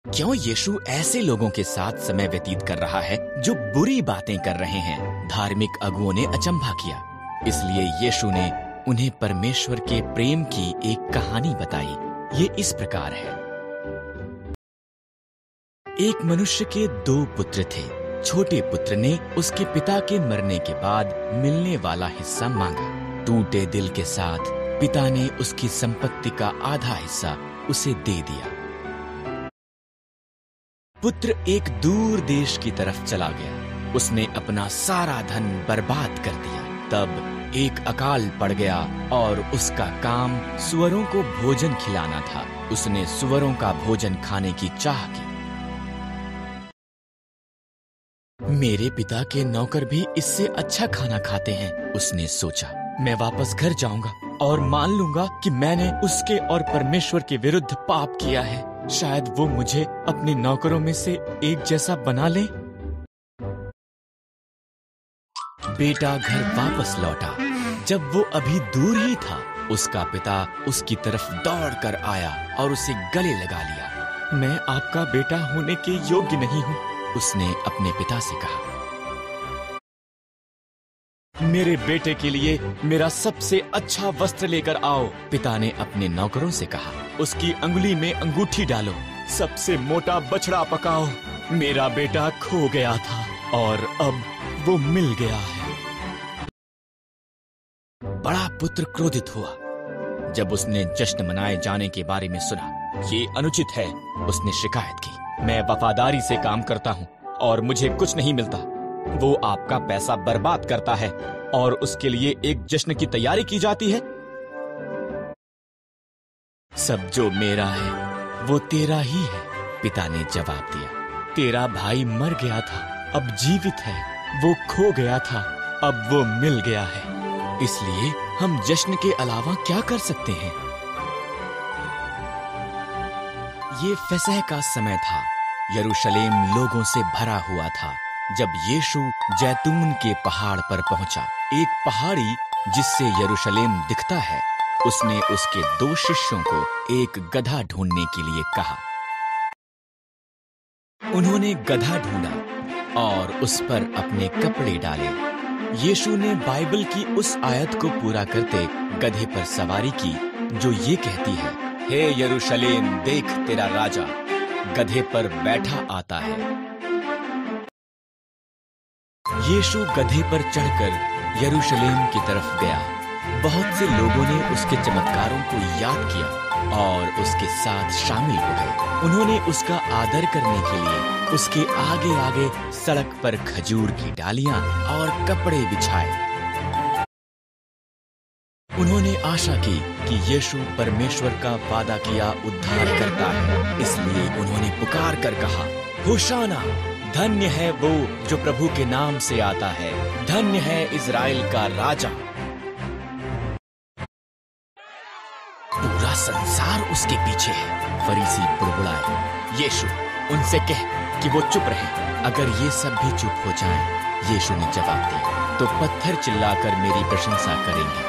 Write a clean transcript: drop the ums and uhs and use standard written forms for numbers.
क्यों यीशु ऐसे लोगों के साथ समय व्यतीत कर रहा है जो बुरी बातें कर रहे हैं? धार्मिक अगुओं ने अचंभा किया। इसलिए यीशु ने उन्हें परमेश्वर के प्रेम की एक कहानी बताई। ये इस प्रकार है। एक मनुष्य के 2 पुत्र थे। छोटे पुत्र ने उसके पिता के मरने के बाद मिलने वाला हिस्सा मांगा। टूटे दिल के साथ पिता ने उसकी संपत्ति का आधा हिस्सा उसे दे दिया। पुत्र एक दूर देश की तरफ चला गया। उसने अपना सारा धन बर्बाद कर दिया। तब एक अकाल पड़ गया और उसका काम सुअरों को भोजन खिलाना था। उसने सुअरों का भोजन खाने की चाह की। मेरे पिता के नौकर भी इससे अच्छा खाना खाते हैं, उसने सोचा। मैं वापस घर जाऊंगा और मान लूंगा कि मैंने उसके और परमेश्वर के विरुद्ध पाप किया है। शायद वो मुझे अपने नौकरों में से एक जैसा बना ले। बेटा घर वापस लौटा। जब वो अभी दूर ही था, उसका पिता उसकी तरफ दौड़कर आया और उसे गले लगा लिया। मैं आपका बेटा होने के योग्य नहीं हूँ, उसने अपने पिता से कहा। मेरे बेटे के लिए मेरा सबसे अच्छा वस्त्र लेकर आओ, पिता ने अपने नौकरों से कहा। उसकी अंगुली में अंगूठी डालो, सबसे मोटा बछड़ा पकाओ। मेरा बेटा खो गया था और अब वो मिल गया है। बड़ा पुत्र क्रोधित हुआ जब उसने जश्न मनाए जाने के बारे में सुना। ये अनुचित है, उसने शिकायत की। मैं वफादारी से काम करता हूँ और मुझे कुछ नहीं मिलता। वो आपका पैसा बर्बाद करता है और उसके लिए एक जश्न की तैयारी की जाती है। सब जो मेरा है वो तेरा ही है, पिता ने जवाब दिया। तेरा भाई मर गया था, अब जीवित है। वो खो गया था, अब वो मिल गया है। इसलिए हम जश्न के अलावा क्या कर सकते हैं? ये फसह का समय था। यरूशलेम लोगों से भरा हुआ था। जब यीशु जैतून के पहाड़ पर पहुंचा, एक पहाड़ी जिससे यरूशलेम दिखता है, उसने उसके 2 शिष्यों को एक गधा ढूंढने के लिए कहा। उन्होंने गधा ढूंढा और उस पर अपने कपड़े डाले। यीशु ने बाइबल की उस आयत को पूरा करते गधे पर सवारी की जो ये कहती है, हे यरूशलेम, देख तेरा राजा गधे पर बैठा आता है। यीशु गधे पर चढ़कर यरूशलेम की तरफ गया। बहुत से लोगों ने उसके चमत्कारों को याद किया और उसके साथ शामिल हो गए। उन्होंने उसका आदर करने के लिए उसके आगे आगे सड़क पर खजूर की डालियां और कपड़े बिछाए। उन्होंने आशा की कि यीशु परमेश्वर का वादा किया उद्धार करता है, इसलिए उन्होंने पुकार कर कहा, होशाना, धन्य है वो जो प्रभु के नाम से आता है, धन्य है इज़राइल का राजा। पूरा संसार उसके पीछे है। फरीसी बुड़बुड़ाए, यीशु उनसे कह कि वो चुप रहे। अगर ये सब भी चुप हो जाएं, यीशु ने जवाब दिया, तो पत्थर चिल्लाकर मेरी प्रशंसा करेंगे।